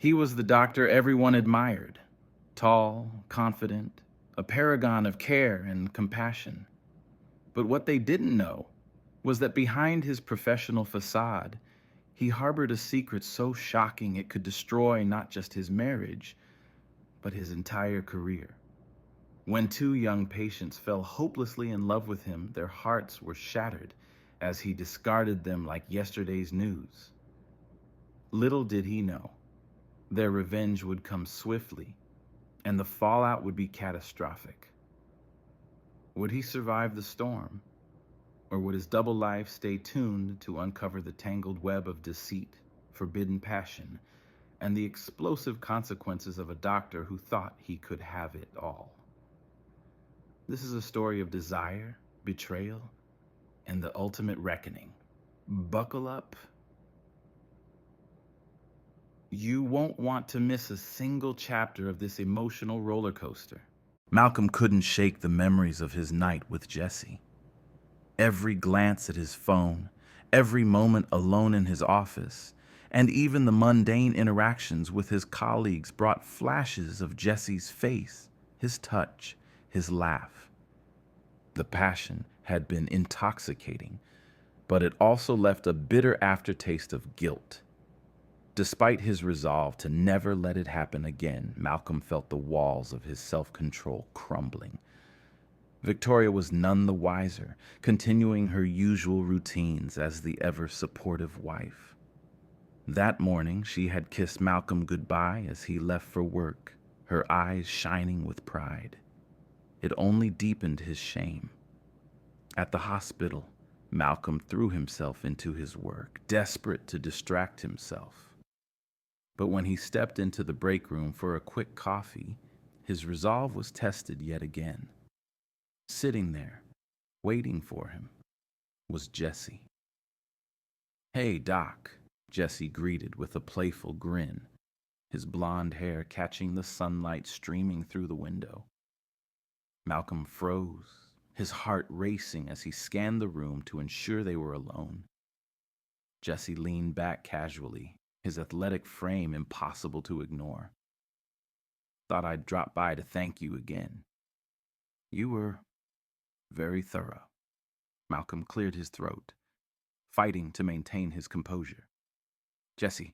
He was the doctor everyone admired, tall, confident, a paragon of care and compassion. But what they didn't know was that behind his professional facade, he harbored a secret so shocking it could destroy not just his marriage, but his entire career. When two young patients fell hopelessly in love with him, their hearts were shattered as he discarded them like yesterday's news. Little did he know, their revenge would come swiftly, and the fallout would be catastrophic. Would he survive the storm, or would his double life stay tuned to uncover the tangled web of deceit, forbidden passion, and the explosive consequences of a doctor who thought he could have it all? This is a story of desire, betrayal, and the ultimate reckoning. Buckle up. You won't want to miss a single chapter of this emotional roller coaster. Malcolm couldn't shake the memories of his night with Jesse. Every glance at his phone, every moment alone in his office, and even the mundane interactions with his colleagues brought flashes of Jesse's face, his touch, his laugh. The passion had been intoxicating, but it also left a bitter aftertaste of guilt. Despite his resolve to never let it happen again, Malcolm felt the walls of his self-control crumbling. Victoria was none the wiser, continuing her usual routines as the ever-supportive wife. That morning, she had kissed Malcolm goodbye as he left for work, her eyes shining with pride. It only deepened his shame. At the hospital, Malcolm threw himself into his work, desperate to distract himself. But when he stepped into the break room for a quick coffee, his resolve was tested yet again. Sitting there, waiting for him, was Jesse. "Hey, Doc," Jesse greeted with a playful grin, his blonde hair catching the sunlight streaming through the window. Malcolm froze, his heart racing as he scanned the room to ensure they were alone. Jesse leaned back casually, his athletic frame impossible to ignore. "Thought I'd drop by to thank you again. You were very thorough." Malcolm cleared his throat, fighting to maintain his composure. "Jesse,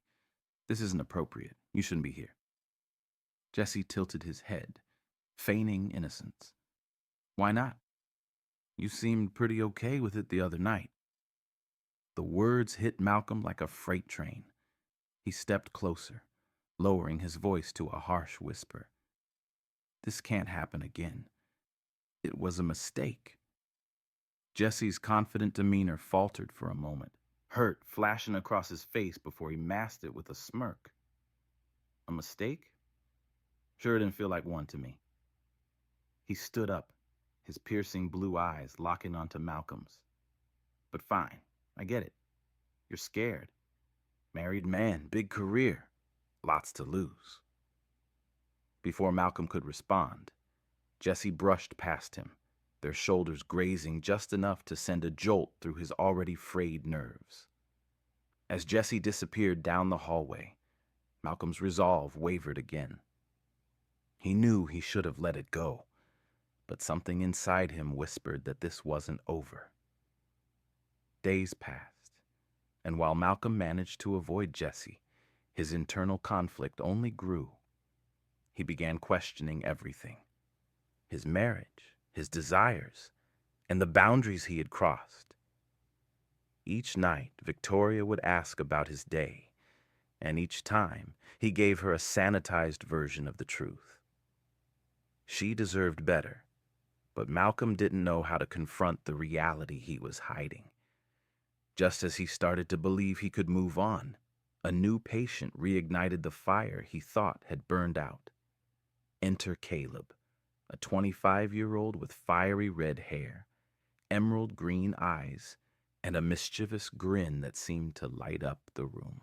this isn't appropriate. You shouldn't be here." Jesse tilted his head, feigning innocence. "Why not? You seemed pretty okay with it the other night." The words hit Malcolm like a freight train. He stepped closer, lowering his voice to a harsh whisper. "This can't happen again. It was a mistake." Jesse's confident demeanor faltered for a moment, hurt flashing across his face before he masked it with a smirk. "A mistake? Sure didn't feel like one to me." He stood up, his piercing blue eyes locking onto Malcolm's. "But fine, I get it. You're scared. Married man, big career, lots to lose." Before Malcolm could respond, Jesse brushed past him, their shoulders grazing just enough to send a jolt through his already frayed nerves. As Jesse disappeared down the hallway, Malcolm's resolve wavered again. He knew he should have let it go, but something inside him whispered that this wasn't over. Days passed, and while Malcolm managed to avoid Jesse, his internal conflict only grew. He began questioning everything: his marriage, his desires, and the boundaries he had crossed. Each night, Victoria would ask about his day, and each time, he gave her a sanitized version of the truth. She deserved better, but Malcolm didn't know how to confront the reality he was hiding. Just as he started to believe he could move on, a new patient reignited the fire he thought had burned out. Enter Caleb, a 25-year-old with fiery red hair, emerald green eyes, and a mischievous grin that seemed to light up the room.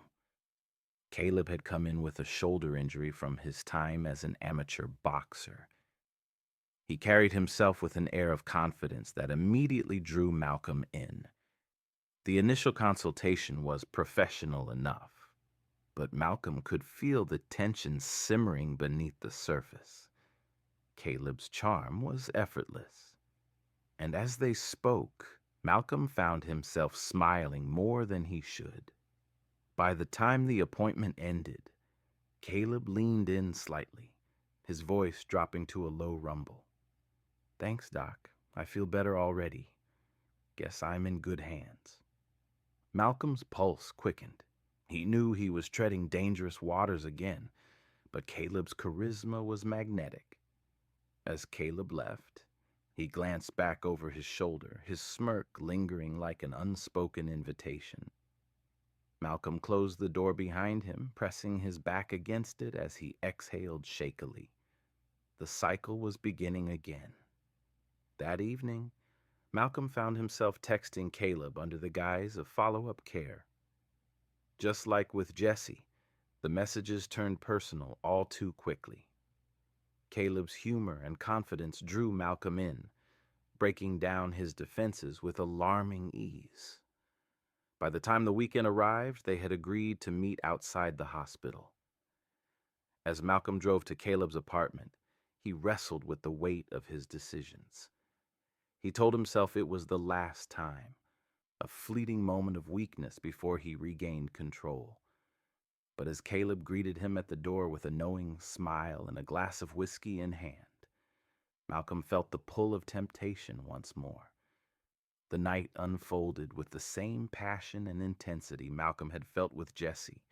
Caleb had come in with a shoulder injury from his time as an amateur boxer. He carried himself with an air of confidence that immediately drew Malcolm in. The initial consultation was professional enough. but Malcolm could feel the tension simmering beneath the surface. Caleb's charm was effortless, and as they spoke, Malcolm found himself smiling more than he should. By the time the appointment ended, Caleb leaned in slightly, his voice dropping to a low rumble. "Thanks, Doc. I feel better already. Guess I'm in good hands." Malcolm's pulse quickened. He knew he was treading dangerous waters again, but Caleb's charisma was magnetic. As Caleb left, he glanced back over his shoulder, his smirk lingering like an unspoken invitation. Malcolm closed the door behind him, pressing his back against it as he exhaled shakily. The cycle was beginning again. That evening, Malcolm found himself texting Caleb under the guise of follow-up care. Just like with Jesse, the messages turned personal all too quickly. Caleb's humor and confidence drew Malcolm in, breaking down his defenses with alarming ease. By the time the weekend arrived, they had agreed to meet outside the hospital. As Malcolm drove to Caleb's apartment, he wrestled with the weight of his decisions. He told himself it was the last time, a fleeting moment of weakness before he regained control. But as Caleb greeted him at the door with a knowing smile and a glass of whiskey in hand, Malcolm felt the pull of temptation once more. The night unfolded with the same passion and intensity Malcolm had felt with Jesse,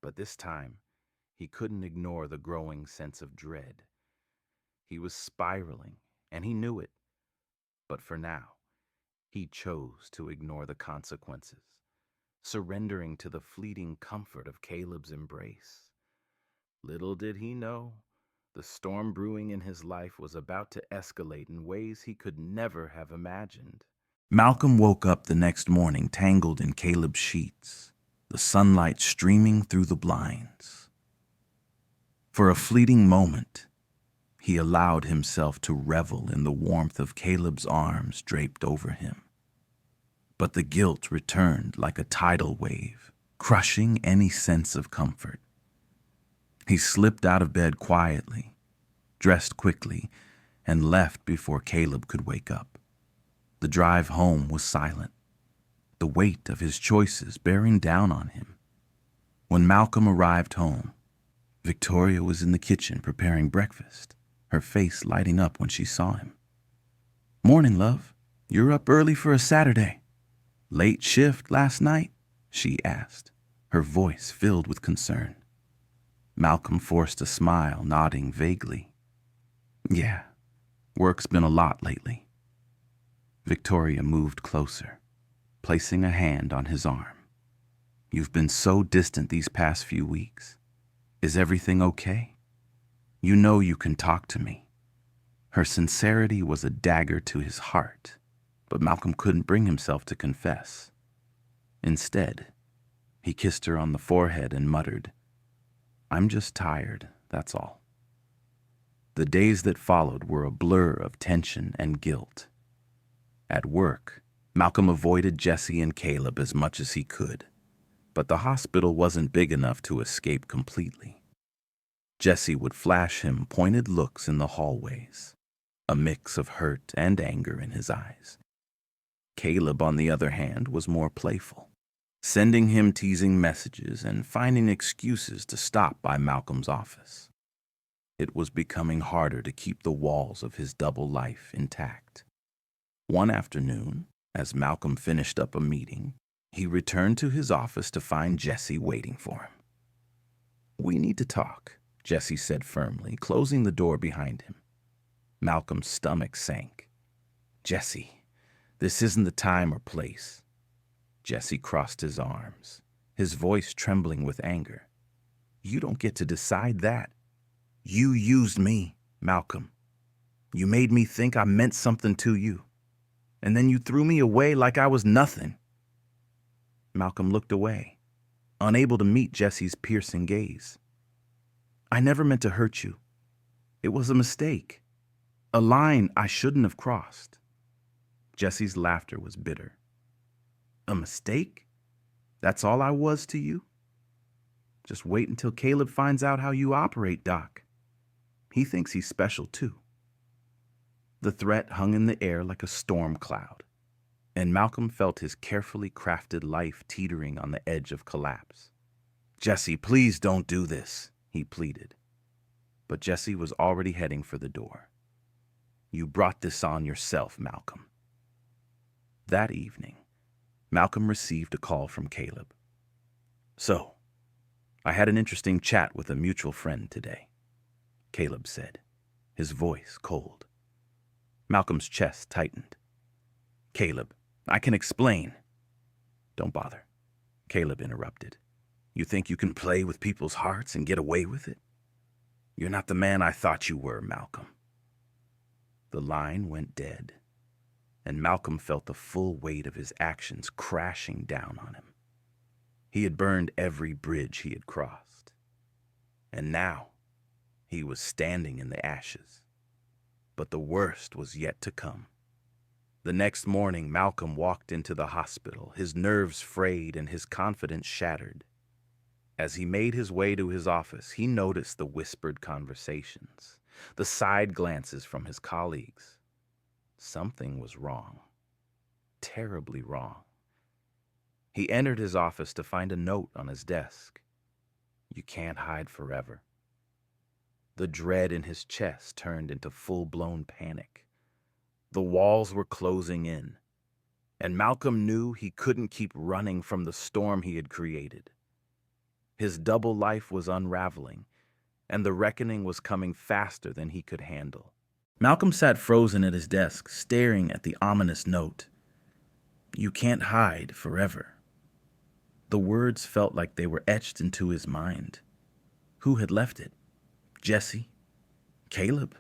but this time he couldn't ignore the growing sense of dread. He was spiraling, and he knew it, but for now, he chose to ignore the consequences, surrendering to the fleeting comfort of Caleb's embrace. Little did he know, the storm brewing in his life was about to escalate in ways he could never have imagined. Malcolm woke up the next morning tangled in Caleb's sheets, the sunlight streaming through the blinds. For a fleeting moment, he allowed himself to revel in the warmth of Caleb's arms draped over him. But the guilt returned like a tidal wave, crushing any sense of comfort. He slipped out of bed quietly, dressed quickly, and left before Caleb could wake up. The drive home was silent, the weight of his choices bearing down on him. When Malcolm arrived home, Victoria was in the kitchen preparing breakfast, her face lighting up when she saw him. "Morning, love. You're up early for a Saturday. Late shift last night?" she asked, her voice filled with concern. Malcolm forced a smile, nodding vaguely. "Yeah, work's been a lot lately." Victoria moved closer, placing a hand on his arm. "You've been so distant these past few weeks. Is everything okay? You know you can talk to me." Her sincerity was a dagger to his heart, but Malcolm couldn't bring himself to confess. Instead, he kissed her on the forehead and muttered, "I'm just tired, that's all." The days that followed were a blur of tension and guilt. At work, Malcolm avoided Jesse and Caleb as much as he could, but the hospital wasn't big enough to escape completely. Jesse would flash him pointed looks in the hallways, a mix of hurt and anger in his eyes. Caleb, on the other hand, was more playful, sending him teasing messages and finding excuses to stop by Malcolm's office. It was becoming harder to keep the walls of his double life intact. One afternoon, as Malcolm finished up a meeting, he returned to his office to find Jesse waiting for him. "We need to talk," Jesse said firmly, closing the door behind him. Malcolm's stomach sank. "Jesse, this isn't the time or place." Jesse crossed his arms, his voice trembling with anger. "You don't get to decide that. You used me, Malcolm. You made me think I meant something to you, and then you threw me away like I was nothing." Malcolm looked away, unable to meet Jesse's piercing gaze. "I never meant to hurt you. It was a mistake, a line I shouldn't have crossed." Jesse's laughter was bitter. "A mistake? That's all I was to you?" Just wait until Caleb finds out how you operate, Doc. He thinks he's special, too. The threat hung in the air like a storm cloud, and Malcolm felt his carefully crafted life teetering on the edge of collapse. "Jesse, please don't do this," he pleaded. But Jesse was already heading for the door. "You brought this on yourself, Malcolm." That evening, Malcolm received a call from Caleb. "So, I had an interesting chat with a mutual friend today," Caleb said, his voice cold. Malcolm's chest tightened. "Caleb, I can explain." "Don't bother," Caleb interrupted. "You think you can play with people's hearts and get away with it? You're not the man I thought you were, Malcolm." The line went dead, and Malcolm felt the full weight of his actions crashing down on him. He had burned every bridge he had crossed, and now he was standing in the ashes. But the worst was yet to come. The next morning, Malcolm walked into the hospital, his nerves frayed and his confidence shattered. As he made his way to his office, he noticed the whispered conversations, the side glances from his colleagues. Something was wrong. Terribly wrong. He entered his office to find a note on his desk. "You can't hide forever." The dread in his chest turned into full-blown panic. The walls were closing in, and Malcolm knew he couldn't keep running from the storm he had created. His double life was unraveling, and the reckoning was coming faster than he could handle. Malcolm sat frozen at his desk, staring at the ominous note. "You can't hide forever." The words felt like they were etched into his mind. Who had left it? Jesse? Caleb?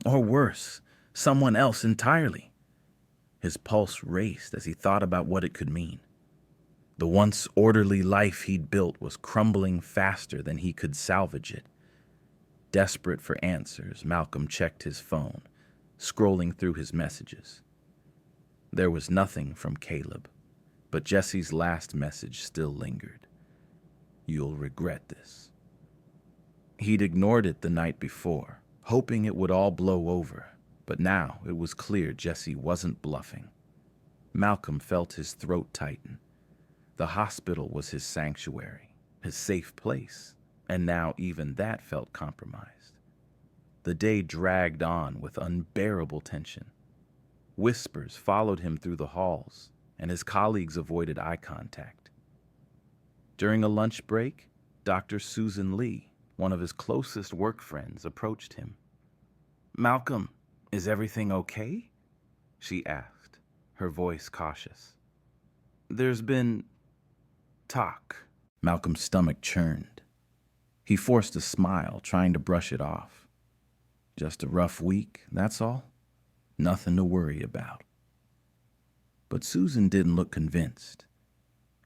Or worse, someone else entirely? His pulse raced as he thought about what it could mean. The once orderly life he'd built was crumbling faster than he could salvage it. Desperate for answers, Malcolm checked his phone, scrolling through his messages. There was nothing from Caleb, but Jesse's last message still lingered. "You'll regret this." He'd ignored it the night before, hoping it would all blow over, but now it was clear Jesse wasn't bluffing. Malcolm felt his throat tighten. The hospital was his sanctuary, his safe place, and now even that felt compromised. The day dragged on with unbearable tension. Whispers followed him through the halls, and his colleagues avoided eye contact. During a lunch break, Dr. Susan Lee, one of his closest work friends, approached him. "Malcolm, is everything okay?" she asked, her voice cautious. "There's been talk." Malcolm's stomach churned. He forced a smile, trying to brush it off. "Just a rough week, that's all. Nothing to worry about." But Susan didn't look convinced.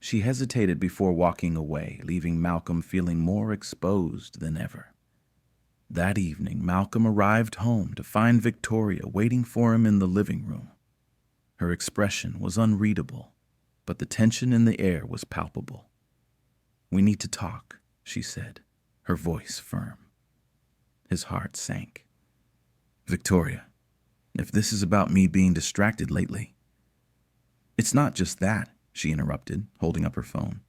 She hesitated before walking away, leaving Malcolm feeling more exposed than ever. That evening, Malcolm arrived home to find Victoria waiting for him in the living room. Her expression was unreadable, but the tension in the air was palpable. "We need to talk," she said, her voice firm. His heart sank. "Victoria, if this is about me being distracted lately..." "It's not just that," she interrupted, holding up her phone.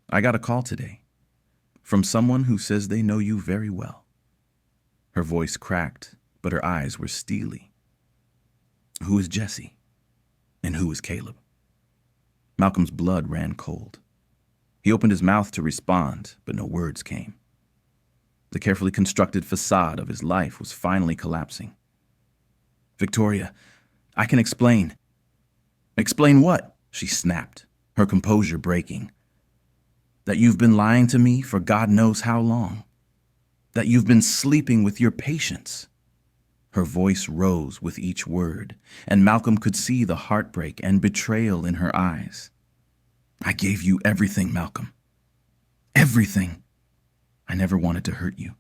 "I got a call today from someone who says they know you very well." Her voice cracked, but her eyes were steely. "Who is Jesse? And who is Caleb?" Malcolm's blood ran cold. He opened his mouth to respond, but no words came. The carefully constructed facade of his life was finally collapsing. "Victoria, I can explain." "Explain what?" she snapped, her composure breaking. "That you've been lying to me for God knows how long. That you've been sleeping with your patients." Her voice rose with each word, and Malcolm could see the heartbreak and betrayal in her eyes. "I gave you everything, Malcolm. Everything." "I never wanted to hurt you,"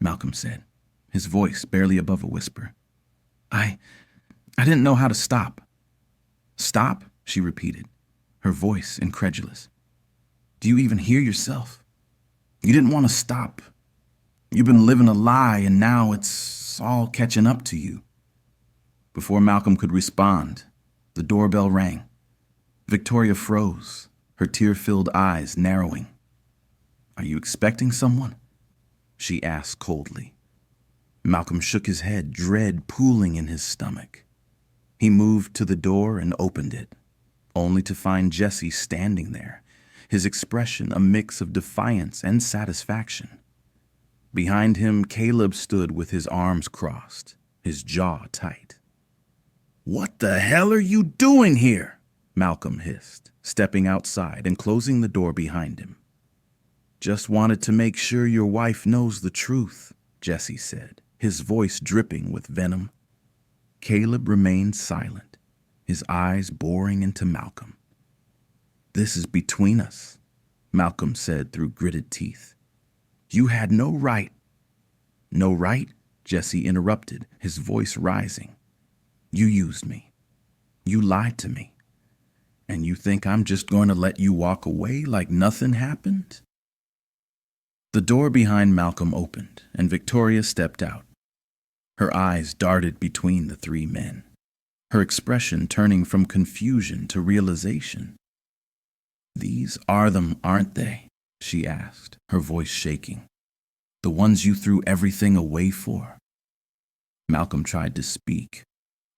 Malcolm said, his voice barely above a whisper. I didn't know how to stop." "Stop?" she repeated, her voice incredulous. "Do you even hear yourself?" You didn't want to stop. You've been living a lie, and now it's all catching up to you. Before Malcolm could respond, the doorbell rang. Victoria froze, her tear-filled eyes narrowing. "Are you expecting someone?" she asked coldly. Malcolm shook his head, dread pooling in his stomach. He moved to the door and opened it, only to find Jesse standing there, his expression a mix of defiance and satisfaction. Behind him, Caleb stood with his arms crossed, his jaw tight. "What the hell are you doing here?" Malcolm hissed, stepping outside and closing the door behind him. "Just wanted to make sure your wife knows the truth," Jesse said, his voice dripping with venom. Caleb remained silent, his eyes boring into Malcolm. "This is between us," Malcolm said through gritted teeth. "You had no right." "No right?" Jesse interrupted, his voice rising. "You used me. You lied to me. And you think I'm just going to let you walk away like nothing happened?" The door behind Malcolm opened, and Victoria stepped out. Her eyes darted between the three men, her expression turning from confusion to realization. "These are them, aren't they?" she asked, her voice shaking. "The ones you threw everything away for?" Malcolm tried to speak,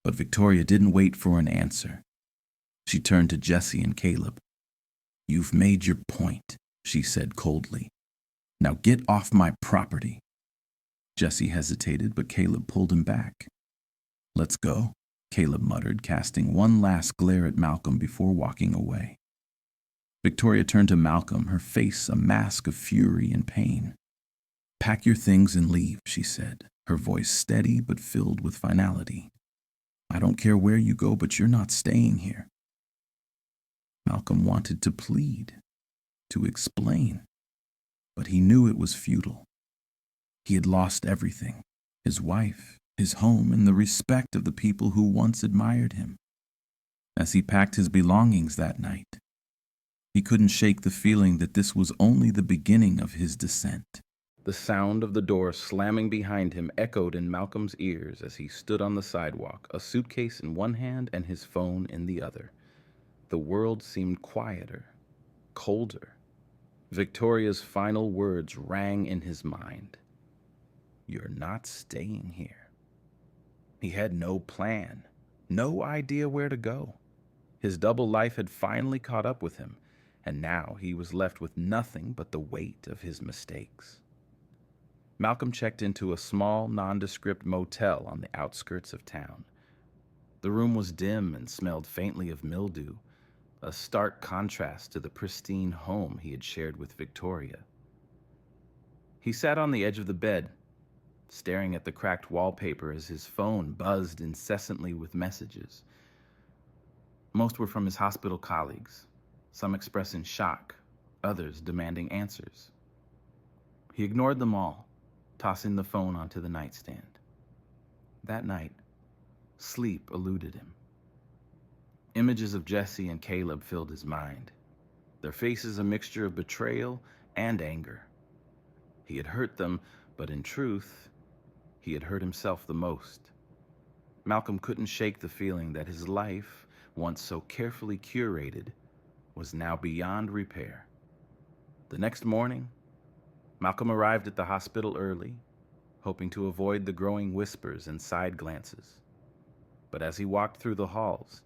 but Victoria didn't wait for an answer. She turned to Jesse and Caleb. "You've made your point," she said coldly. "Now get off my property." Jesse hesitated, but Caleb pulled him back. "Let's go," Caleb muttered, casting one last glare at Malcolm before walking away. Victoria turned to Malcolm, her face a mask of fury and pain. "Pack your things and leave," she said, her voice steady but filled with finality. "I don't care where you go, but you're not staying here." Malcolm wanted to plead, to explain, but he knew it was futile. He had lost everything, his wife, his home, and the respect of the people who once admired him. As he packed his belongings that night, he couldn't shake the feeling that this was only the beginning of his descent. The sound of the door slamming behind him echoed in Malcolm's ears as he stood on the sidewalk, a suitcase in one hand and his phone in the other. The world seemed quieter, colder. Victoria's final words rang in his mind. "You're not staying here." He had no plan, no idea where to go. His double life had finally caught up with him, and now he was left with nothing but the weight of his mistakes. Malcolm checked into a small, nondescript motel on the outskirts of town. The room was dim and smelled faintly of mildew, a stark contrast to the pristine home he had shared with Victoria. He sat on the edge of the bed, staring at the cracked wallpaper as his phone buzzed incessantly with messages. Most were from his hospital colleagues, some expressing shock, others demanding answers. He ignored them all, tossing the phone onto the nightstand. That night, sleep eluded him. Images of Jesse and Caleb filled his mind, their faces a mixture of betrayal and anger. He had hurt them, but in truth, he had hurt himself the most. Malcolm couldn't shake the feeling that his life, once so carefully curated, was now beyond repair. The next morning, Malcolm arrived at the hospital early, hoping to avoid the growing whispers and side glances. But as he walked through the halls,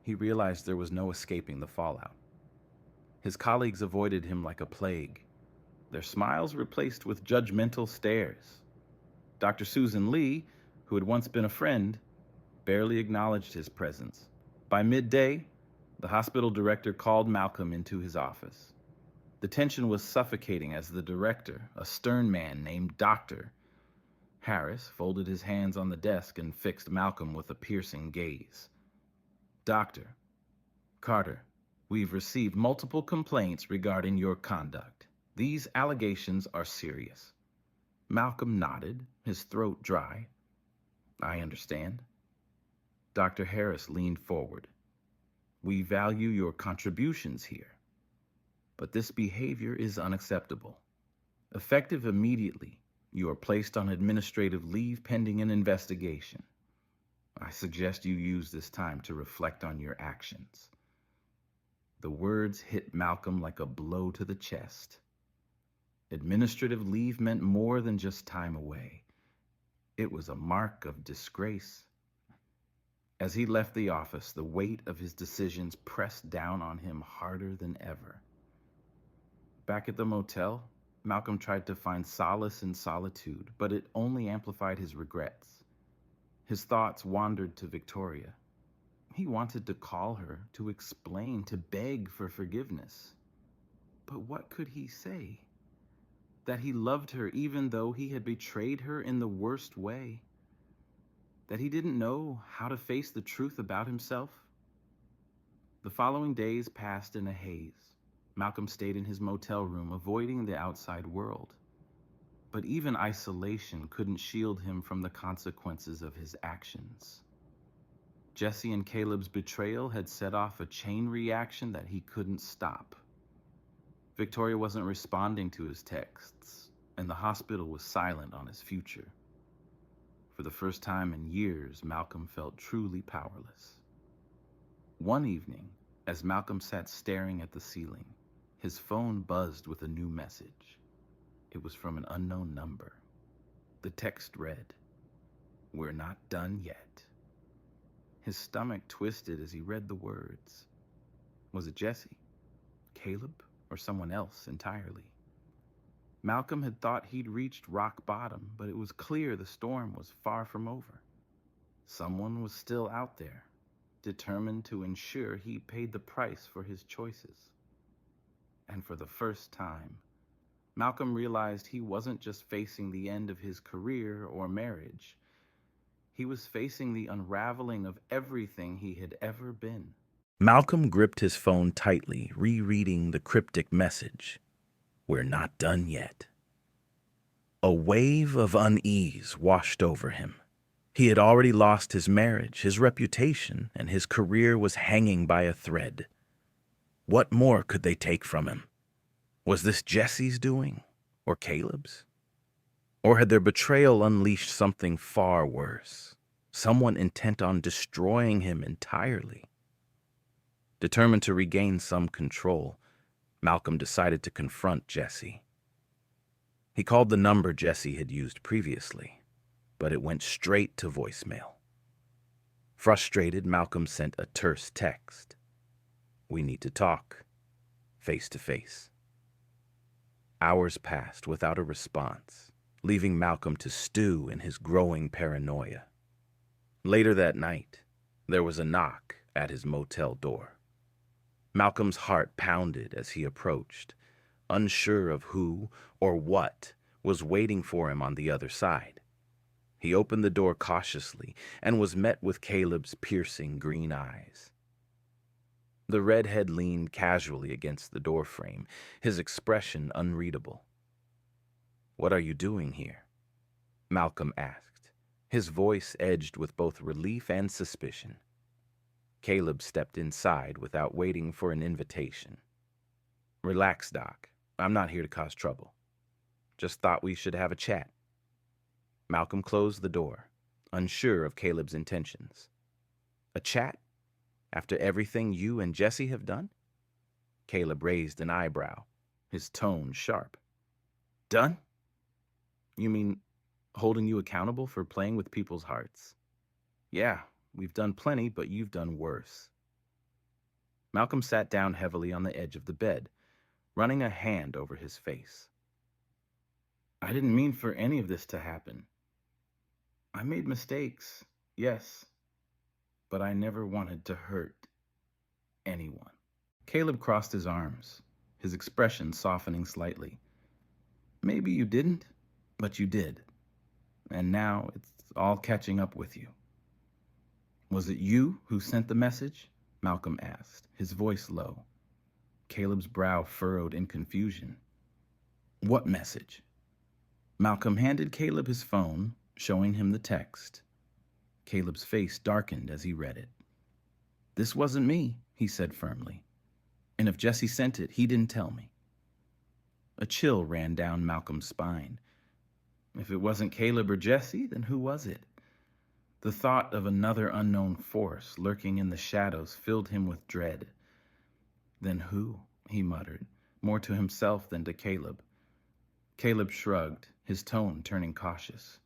he realized there was no escaping the fallout. His colleagues avoided him like a plague, their smiles replaced with judgmental stares. Dr. Susan Lee, who had once been a friend, barely acknowledged his presence. By midday, the hospital director called Malcolm into his office. The tension was suffocating as the director, a stern man named Dr. Harris, folded his hands on the desk and fixed Malcolm with a piercing gaze. "Doctor Carter, we've received multiple complaints regarding your conduct. These allegations are serious." Malcolm nodded, his throat dry. "I understand." Dr. Harris leaned forward. "We value your contributions here, but this behavior is unacceptable. Effective immediately, you are placed on administrative leave pending an investigation. I suggest you use this time to reflect on your actions. The words hit Malcolm like a blow to the chest. Administrative leave meant more than just time away. It was a mark of disgrace. As he left the office, the weight of his decisions pressed down on him harder than ever. Back at the motel, Malcolm tried to find solace in solitude, but it only amplified his regrets. His thoughts wandered to Victoria. He wanted to call her, to explain, to beg for forgiveness. But what could he say? That he loved her even though he had betrayed her in the worst way? That he didn't know how to face the truth about himself? The following days passed in a haze. Malcolm stayed in his motel room, avoiding the outside world. But even isolation couldn't shield him from the consequences of his actions. Jesse and Caleb's betrayal had set off a chain reaction that he couldn't stop. Victoria wasn't responding to his texts, and the hospital was silent on his future. For the first time in years, Malcolm felt truly powerless. One evening, as Malcolm sat staring at the ceiling, his phone buzzed with a new message. It was from an unknown number. The text read, "We're not done yet." His stomach twisted as he read the words. Was it Jesse, Caleb, or someone else entirely? Malcolm had thought he'd reached rock bottom, but it was clear the storm was far from over. Someone was still out there, determined to ensure he paid the price for his choices. And for the first time, Malcolm realized he wasn't just facing the end of his career or marriage. He was facing the unraveling of everything he had ever been. Malcolm gripped his phone tightly, rereading the cryptic message. "We're not done yet." A wave of unease washed over him. He had already lost his marriage, his reputation, and his career was hanging by a thread. What more could they take from him? Was this Jesse's doing, or Caleb's? Or had their betrayal unleashed something far worse, someone intent on destroying him entirely? Determined to regain some control, Malcolm decided to confront Jesse. He called the number Jesse had used previously, but it went straight to voicemail. Frustrated, Malcolm sent a terse text. "We need to talk, face to face." Hours passed without a response, leaving Malcolm to stew in his growing paranoia. Later that night, there was a knock at his motel door. Malcolm's heart pounded as he approached, unsure of who or what was waiting for him on the other side. He opened the door cautiously and was met with Caleb's piercing green eyes. The redhead leaned casually against the doorframe, his expression unreadable. "What are you doing here?" Malcolm asked, his voice edged with both relief and suspicion. Caleb stepped inside without waiting for an invitation. "Relax, Doc. I'm not here to cause trouble. Just thought we should have a chat." Malcolm closed the door, unsure of Caleb's intentions. "A chat? After everything you and Jesse have done?" Caleb raised an eyebrow, his tone sharp. "Done? You mean holding you accountable for playing with people's hearts? Yeah, we've done plenty, but you've done worse." Malcolm sat down heavily on the edge of the bed, running a hand over his face. "I didn't mean for any of this to happen. I made mistakes, yes, but I never wanted to hurt anyone." Caleb crossed his arms, his expression softening slightly. "Maybe you didn't, but you did. And now it's all catching up with you." "Was it you who sent the message?" Malcolm asked, his voice low. Caleb's brow furrowed in confusion. "What message?" Malcolm handed Caleb his phone, showing him the text. Caleb's face darkened as he read it. "This wasn't me," he said firmly. "And if Jesse sent it, he didn't tell me." A chill ran down Malcolm's spine. If it wasn't Caleb or Jesse, then who was it? The thought of another unknown force lurking in the shadows filled him with dread. Then who? He muttered, more to himself than to Caleb. Caleb shrugged, his tone turning cautious.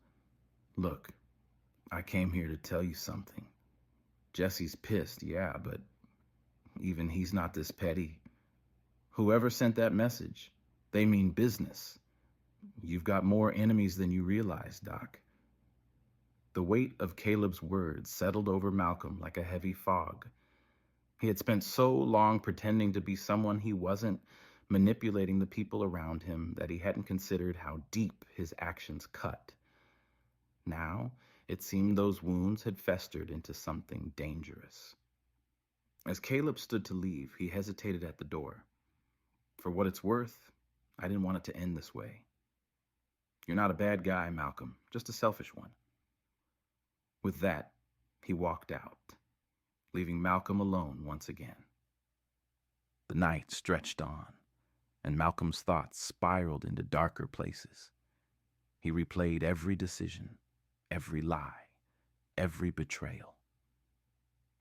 Look, I came here to tell you something. Jesse's pissed, yeah, but even he's not this petty. Whoever sent that message, they mean business. You've got more enemies than you realize, Doc. The weight of Caleb's words settled over Malcolm like a heavy fog. He had spent so long pretending to be someone he wasn't, manipulating the people around him, that he hadn't considered how deep his actions cut. Now, it seemed those wounds had festered into something dangerous. As Caleb stood to leave, he hesitated at the door. For what it's worth, I didn't want it to end this way. You're not a bad guy, Malcolm, just a selfish one. With that, he walked out, leaving Malcolm alone once again. The night stretched on, and Malcolm's thoughts spiraled into darker places. He replayed every decision, every lie, every betrayal.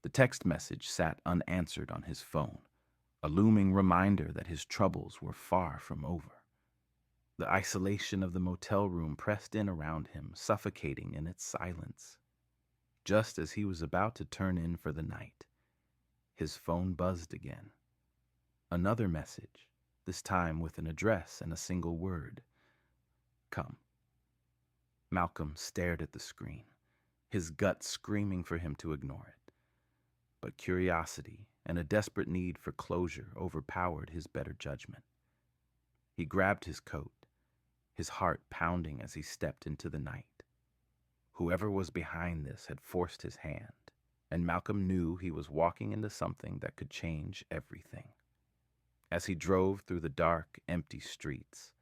The text message sat unanswered on his phone, a looming reminder that his troubles were far from over. The isolation of the motel room pressed in around him, suffocating in its silence. Just as he was about to turn in for the night, his phone buzzed again. Another message, this time with an address and a single word. Come. Malcolm stared at the screen, his gut screaming for him to ignore it. But curiosity and a desperate need for closure overpowered his better judgment. He grabbed his coat, his heart pounding as he stepped into the night. Whoever was behind this had forced his hand, and Malcolm knew he was walking into something that could change everything. As he drove through the dark, empty streets,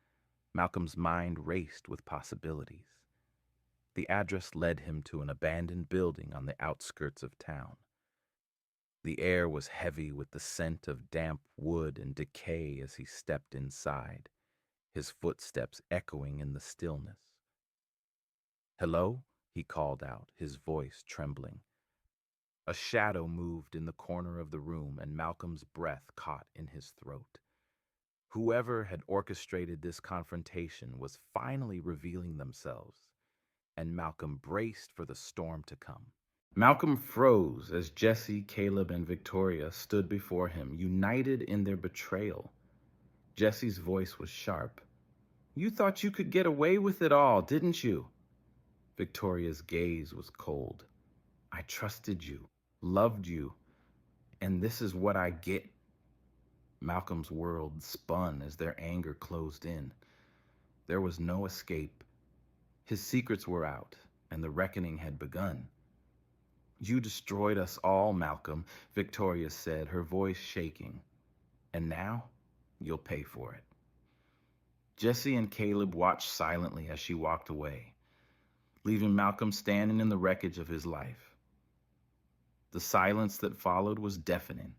Malcolm's mind raced with possibilities. The address led him to an abandoned building on the outskirts of town. The air was heavy with the scent of damp wood and decay as he stepped inside, his footsteps echoing in the stillness. "Hello?" he called out, his voice trembling. A shadow moved in the corner of the room, and Malcolm's breath caught in his throat. Whoever had orchestrated this confrontation was finally revealing themselves, and Malcolm braced for the storm to come. Malcolm froze as Jesse, Caleb, and Victoria stood before him, united in their betrayal. Jesse's voice was sharp. "You thought you could get away with it all, didn't you?" Victoria's gaze was cold. "I trusted you, loved you, and this is what I get." Malcolm's world spun as their anger closed in. There was no escape. His secrets were out, and the reckoning had begun. "You destroyed us all, Malcolm," Victoria said, her voice shaking. "And now, you'll pay for it." Jesse and Caleb watched silently as she walked away, leaving Malcolm standing in the wreckage of his life. The silence that followed was deafening,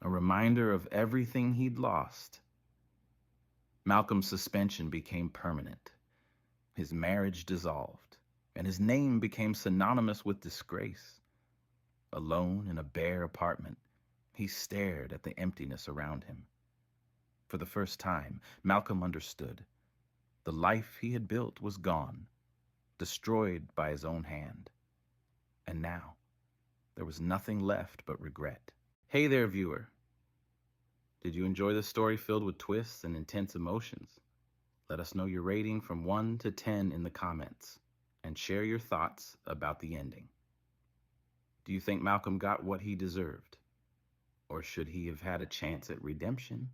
a reminder of everything he'd lost. Malcolm's suspension became permanent. His marriage dissolved, and his name became synonymous with disgrace. Alone in a bare apartment, he stared at the emptiness around him. For the first time, Malcolm understood. The life he had built was gone, destroyed by his own hand. And now, there was nothing left but regret. Hey there, viewer. Did you enjoy the story filled with twists and intense emotions? Let us know your rating from 1 to 10 in the comments, and share your thoughts about the ending. Do you think Malcolm got what he deserved? Or should he have had a chance at redemption?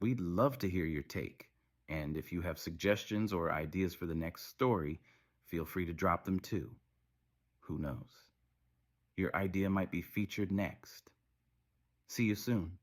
We'd love to hear your take, and if you have suggestions or ideas for the next story, feel free to drop them too. Who knows? Your idea might be featured next. See you soon.